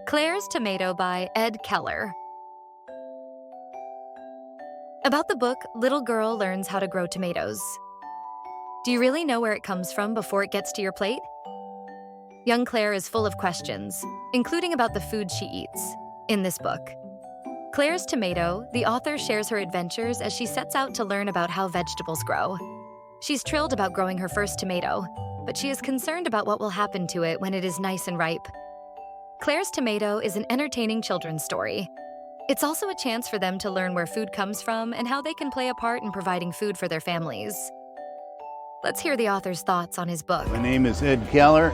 Claire's Tomato by Ed Keller. About the book, little girl learns how to grow tomatoes. Do you really know where it comes from before it gets to your plate? Young Claire is full of questions, including about the food she eats, in this book. Claire's Tomato, the author shares her adventures as she sets out to learn about how vegetables grow. She's thrilled about growing her first tomato, but she is concerned about what will happen to it when it is nice and ripe. Claire's Tomato is an entertaining children's story. It's also a chance for them to learn where food comes from and how they can play a part in providing food for their families. Let's hear the author's thoughts on his book. My name is Ed Keller.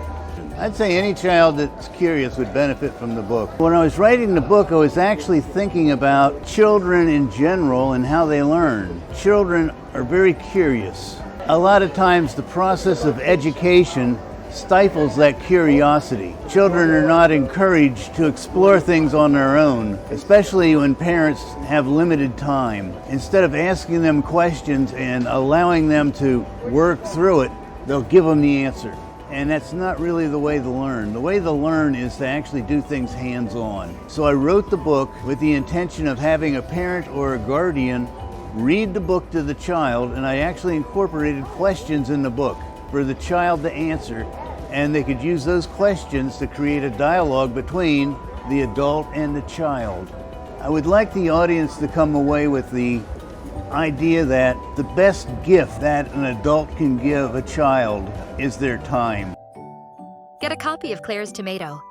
I'd say any child that's curious would benefit from the book. When I was writing the book, I was actually thinking about children in general and how they learn. Children are very curious. A lot of times the process of education stifles that curiosity. Children are not encouraged to explore things on their own, especially when parents have limited time. Instead of asking them questions and allowing them to work through it, they'll give them the answer. And that's not really the way to learn. The way to learn is to actually do things hands-on. So I wrote the book with the intention of having a parent or a guardian read the book to the child, and I actually incorporated questions in the book for the child to answer, and they could use those questions to create a dialogue between the adult and the child. I would like the audience to come away with the idea that the best gift that an adult can give a child is their time. Get a copy of Claire's Tomato